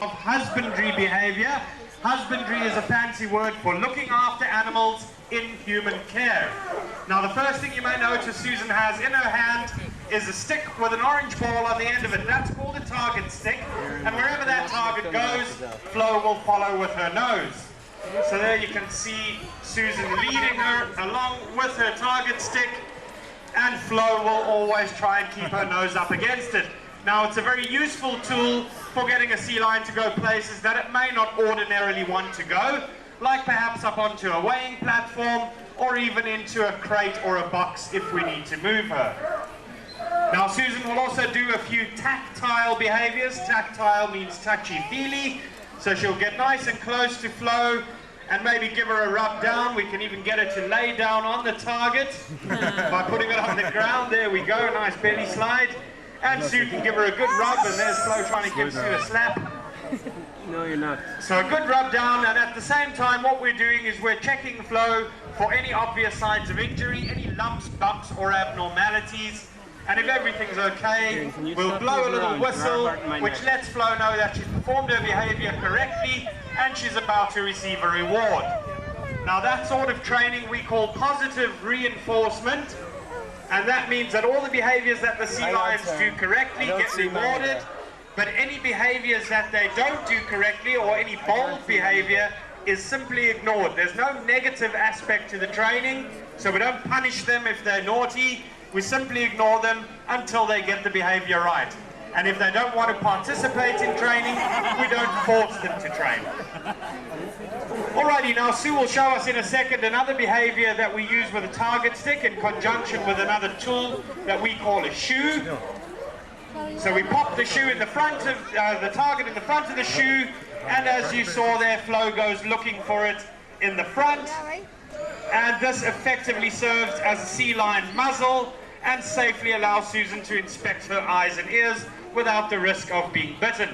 of husbandry behavior. Husbandry is a fancy word for looking after animals in human care. Now the first thing you may notice Susan has in her hand is a stick with an orange ball on the end of it. That's called a target stick, and wherever that target goes, Flo will follow with her nose. So there you can see Susan leading her along with her target stick, and Flo will always try and keep her nose up against it. Now it's a very useful tool for getting a sea lion to go places that it may not ordinarily want to go, like perhaps up onto a weighing platform or even into a crate or a box if we need to move her. Now Susan will also do a few tactile behaviors. Tactile means touchy-feely, so she'll get nice and close to Flo and maybe give her a rub down. We can even get her to lay down on the target by putting it on the ground. There we go, nice belly slide. And Sue can give her a good rub, and there's Flo trying to give Sue a slap. No, you're not. So a good rub down, and at the same time what we're doing is we're checking Flo for any obvious signs of injury, any lumps, bumps or abnormalities. And if everything's okay, we'll blow a little whistle, which lets Flo know that she's performed her behavior correctly and she's about to receive a reward. Now that sort of training we call positive reinforcement. And that means that all the behaviors that the sea lions do correctly get rewarded, but any behaviors that they don't do correctly or any bold behavior is simply ignored. There's no negative aspect to the training, so we don't punish them if they're naughty. We simply ignore them until they get the behavior right. And if they don't want to participate in training, we don't force them to train. Alrighty, now Sue will show us in a second another behavior that we use with a target stick in conjunction with another tool that we call a shoe. So we pop the shoe in the front of the target in the front of the shoe, and as you saw there, Flo goes looking for it in the front. And this effectively serves as a sea lion muzzle and safely allows Susan to inspect her eyes and ears without the risk of being bitten.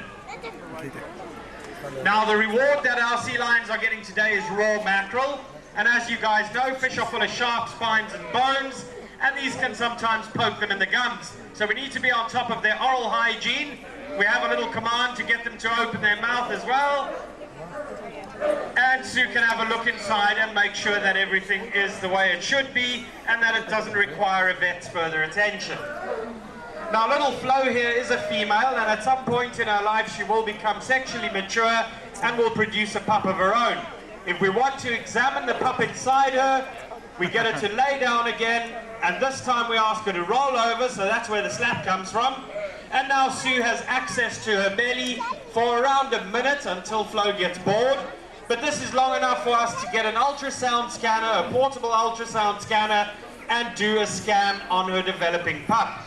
Now the reward that our sea lions are getting today is raw mackerel, and as you guys know, fish are full of sharp spines and bones, and these can sometimes poke them in the gums. So we need to be on top of their oral hygiene. We have a little command to get them to open their mouth as well, and Sue can have a look inside and make sure that everything is the way it should be and that it doesn't require a vet's further attention. Now little Flo here is a female, and at some point in her life she will become sexually mature and will produce a pup of her own. If we want to examine the pup inside her, we get her to lay down again, and this time we ask her to roll over, so that's where the slap comes from. And now Sue has access to her belly for around a minute until Flo gets bored. But this is long enough for us to get an ultrasound scanner, a portable ultrasound scanner, and do a scan on her developing pup.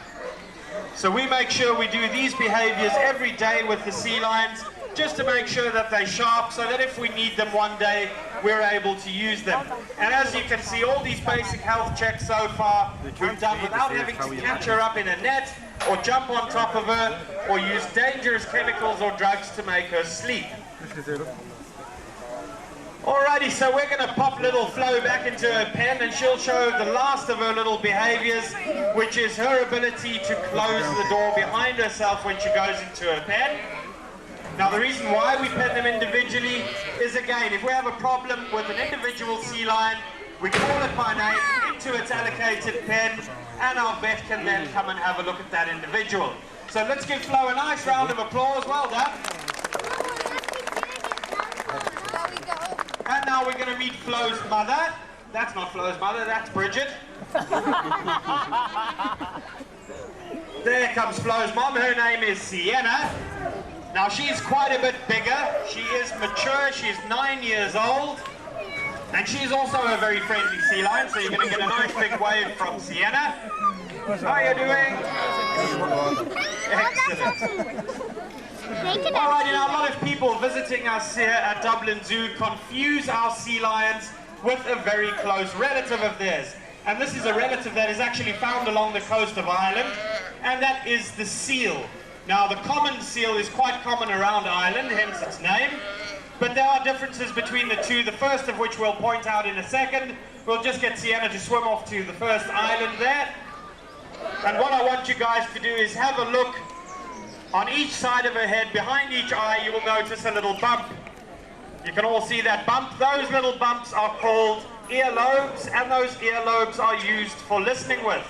So we make sure we do these behaviors every day with the sea lions, just to make sure that they're sharp, so that if we need them one day, we're able to use them. And as you can see, all these basic health checks so far, we've done without having to catch her up in a net, or jump on top of her, or use dangerous chemicals or drugs to make her sleep. Alrighty, so we're going to pop little Flo back into her pen, and she'll show the last of her little behaviors, which is her ability to close the door behind herself when she goes into her pen. Now the reason why we pen them individually is, again, if we have a problem with an individual sea lion, we call it by name into its allocated pen, and our vet can then come and have a look at that individual. So let's give Flo a nice round of applause. Well done. And now we're going to meet Flo's mother. That's not Flo's mother, that's Bridget. There comes Flo's mom. Her name is Sienna. Now she's quite a bit bigger. She is mature. She's 9 years old. And she's also a very friendly sea lion, so you're going to get a nice big wave from Sienna. How are you doing? Excellent. Alrighty, now a lot of people visiting us here at Dublin Zoo confuse our sea lions with a very close relative of theirs. And this is a relative that is actually found along the coast of Ireland, and that is the seal. Now the common seal is quite common around Ireland, hence its name. But there are differences between the two, the first of which we'll point out in a second. We'll just get Sienna to swim off to the first island there. And what I want you guys to do is have a look On each side of her head, behind each eye, you will notice a little bump. You can all see that bump. Those little bumps are called earlobes, and those earlobes are used for listening with.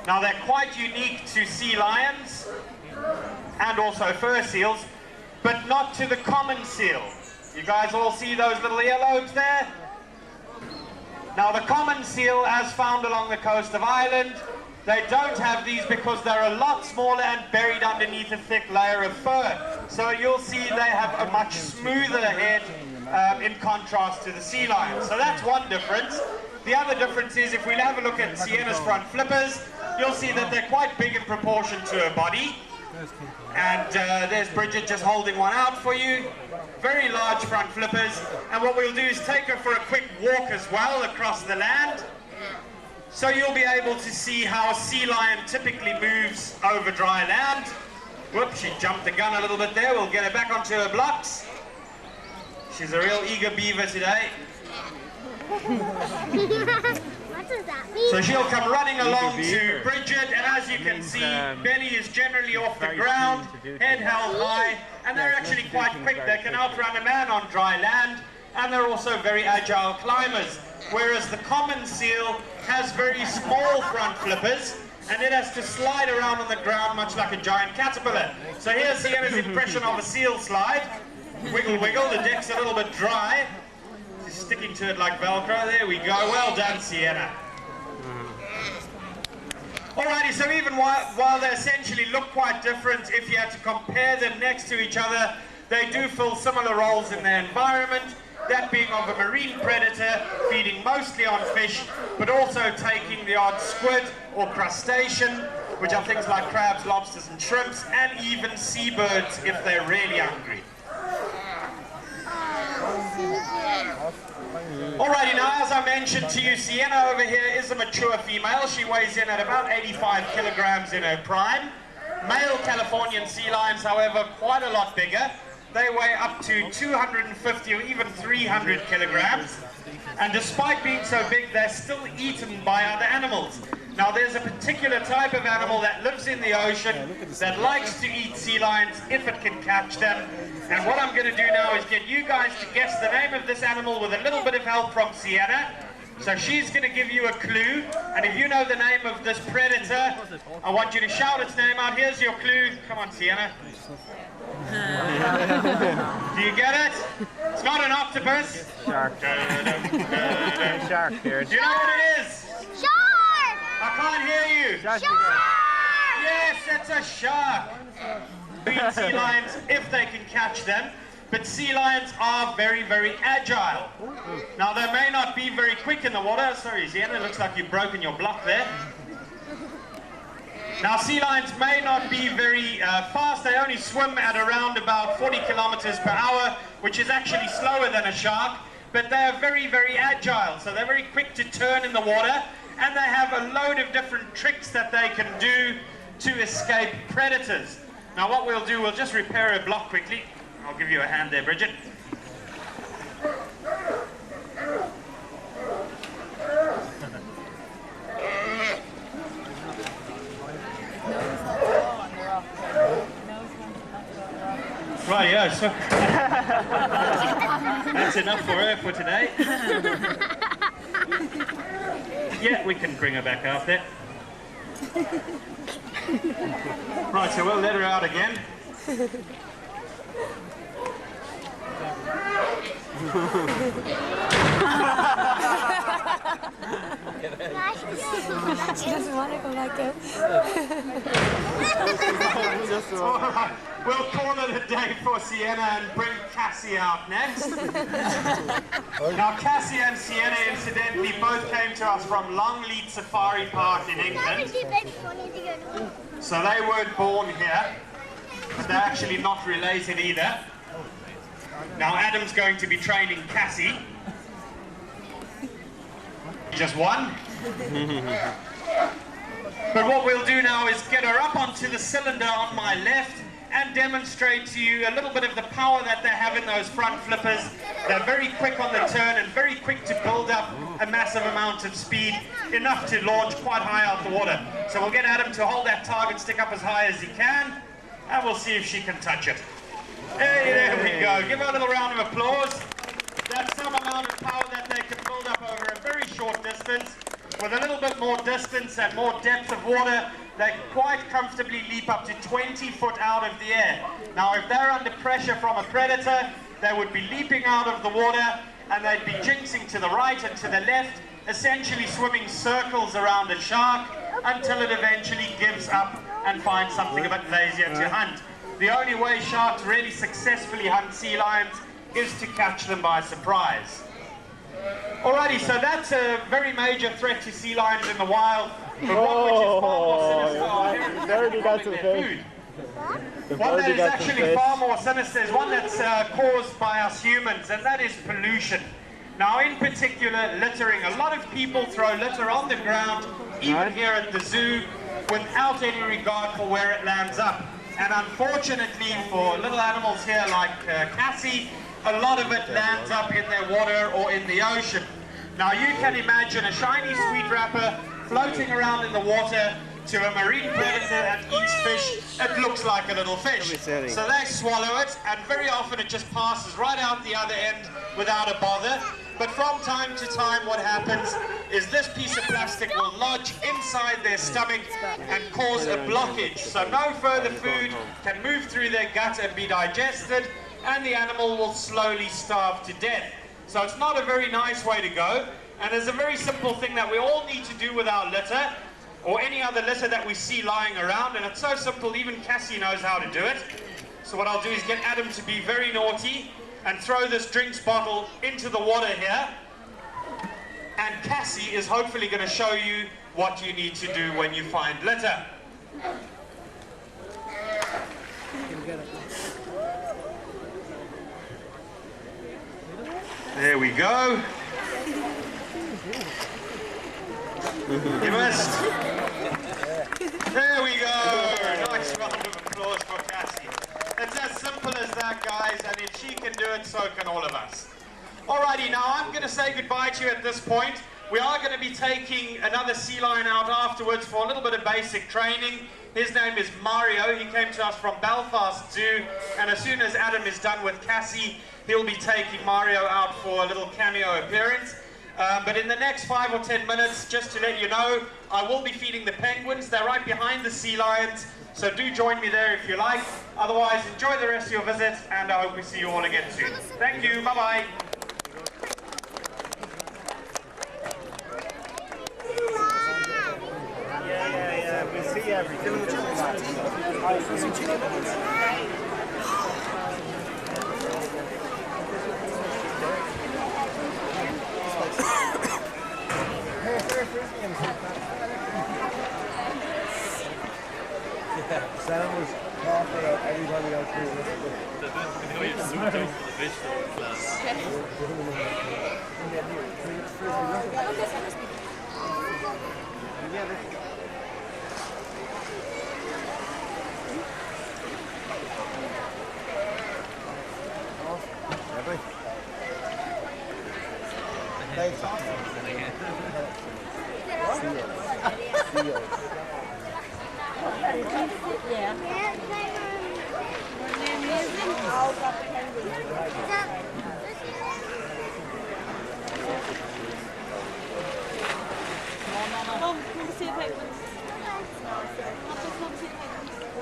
Now they're quite unique to sea lions and also fur seals, but not to the common seal. You guys all see those little earlobes there? Now the common seal, as found along the coast of Ireland, they don't have these because they're a lot smaller and buried underneath a thick layer of fur. So you'll see they have a much smoother head in contrast to the sea lion. So that's one difference. The other difference is if we have a look at Sienna's front flippers, you'll see that they're quite big in proportion to her body. And there's Bridget just holding one out for you. Very large front flippers. And what we'll do is take her for a quick walk as well across the land. So you'll be able to see how a sea lion typically moves over dry land. Whoops, she jumped the gun a little bit there. We'll get her back onto her blocks. She's a real eager beaver today. What does that mean? So she'll come running along to Bridget, and as you can see, belly is generally off the ground, head held high, and they're actually quite quick. They can outrun a man on dry land, and they're also very agile climbers. Whereas the common seal has very small front flippers, and it has to slide around on the ground much like a giant caterpillar. So here's Sienna's impression of a seal slide. Wiggle, wiggle, the deck's a little bit dry. She's sticking to it like Velcro. There we go. Well done, Sienna. Alrighty, so even while they essentially look quite different, if you had to compare them next to each other, they do fill similar roles in their environment. That being of a marine predator, feeding mostly on fish, but also taking the odd squid or crustacean, which are things like crabs, lobsters and shrimps, and even seabirds if they're really hungry. Alrighty, now as I mentioned to you, Sienna over here is a mature female. She weighs in at about 85 kilograms in her prime. Male Californian sea lions, however, quite a lot bigger. They weigh up to 250 or even 300 kilograms. And despite being so big, they're still eaten by other animals. Now there's a particular type of animal that lives in the ocean that likes to eat sea lions if it can catch them. And what I'm going to do now is get you guys to guess the name of this animal with a little bit of help from Sienna. So she's going to give you a clue, and if you know the name of this predator, I want you to shout its name out. Here's your clue. Come on, Sienna. Do you get it? It's not an octopus. Shark. Shark, here. Do you know what it is? Shark! I can't hear you. Shark! Yes, it's a shark. Eat sea lions if they can catch them, but sea lions are very, very agile. Now they may not be very quick in the water. Sorry, Sienna, it looks like you've broken your block there. Now sea lions may not be very fast. They only swim at around about 40 kilometers per hour, which is actually slower than a shark, but they are very, very agile. So they're very quick to turn in the water, and they have a load of different tricks that they can do to escape predators. Now what we'll do, we'll just repair a block quickly. I'll give you a hand there, Bridget. Right, yeah, so that's enough for her for today. Yeah, we can bring her back out there. Right, so we'll let her out again. She doesn't want to go back in. All right, we'll call it a day for Sienna and bring Cassie out next. Now Cassie and Sienna incidentally both came to us from Longleat Safari Park in England. So they weren't born here, but they're actually not related either. Now Adam's going to be training Cassie. Just one. But what we'll do now is get her up onto the cylinder on my left and demonstrate to you a little bit of the power that they have in those front flippers. They're very quick on the turn and very quick to build up a massive amount of speed, enough to launch quite high out the water. So we'll get Adam to hold that target stick up as high as he can. and we'll see if she can touch it. Hey, there we go. Give her a little round of applause. That's some amount of power that they can build up over a very short distance. With a little bit more distance and more depth of water, they quite comfortably leap up to 20 foot out of the air. Now, if they're under pressure from a predator, they would be leaping out of the water and they'd be jinxing to the right and to the left, essentially swimming circles around a shark until it eventually gives up and finds something a bit lazier to hunt. The only way sharks really successfully hunt sea lions is to catch them by surprise. Alrighty, so that's a very major threat to sea lions in the wild, but one which is far more sinister already got to the their face. food. One that is actually far more sinister is one that's caused by us humans, and that is pollution. Now, in particular, littering. A lot of people throw litter on the ground, even here at the zoo, without any regard for where it lands up. And unfortunately for little animals here like Cassie, a lot of it lands up in their water or in the ocean. Now you can imagine a shiny sweet wrapper floating around in the water to a marine predator that eats fish. It looks like a little fish. So they swallow it, and very often it just passes right out the other end without a bother. But from time to time what happens is this piece of plastic will lodge inside their stomach and cause a blockage. So no further food can move through their gut and be digested, and the animal will slowly starve to death. So it's not a very nice way to go. And there's a very simple thing that we all need to do with our litter, or any other litter that we see lying around, and it's so simple, even Cassie knows how to do it. So what I'll do is get Adam to be very naughty and throw this drinks bottle into the water here. And Cassie is hopefully going to show you what you need to do when you find litter. There we go. You missed. There we go. Nice round of applause for Cassie. It's as simple as that, guys, and if she can do it, so can all of us. Alrighty, now I'm going to say goodbye to you at this point. We are going to be taking another sea lion out afterwards for a little bit of basic training. His name is Mario. He came to us from Belfast Zoo, and as soon as Adam is done with Cassie, he'll be taking Mario out for a little cameo appearance. But in the next 5 or 10 minutes, just to let you know, I will be feeding the penguins. They're right behind the sea lions, so do join me there if you like. Otherwise, enjoy the rest of your visit, and I hope we see you all again soon. Thank you. Bye-bye. Yeah, we see everything. Sam was talking about everybody else doing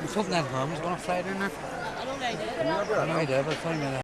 Something at home is going to fly down there. I don't know. I don't know, but